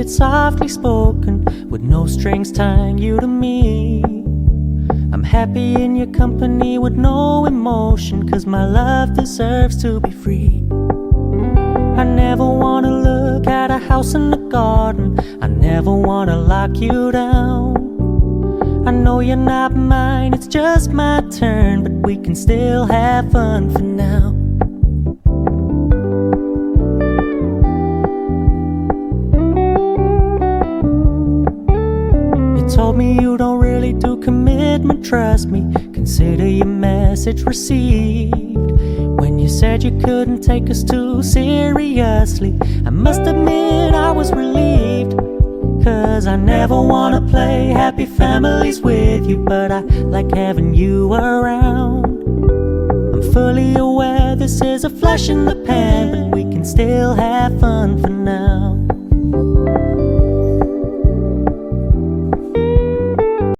it's softly spoken, with no strings tying you to me. I'm happy in your company with no emotion, 'cause my love deserves to be free. I never wanna look at a house in the garden, I never wanna lock you down. I know you're not mine, it's just my turn, but we can still have fun for now. You told me you don't really do commitment, trust me, consider your message received. When you said you couldn't take us too seriously, I must admit I was relieved. 'Cause I never wanna play happy families with you, but I like having you around. I'm fully aware this is a flash in the pan, but we can still have fun for now.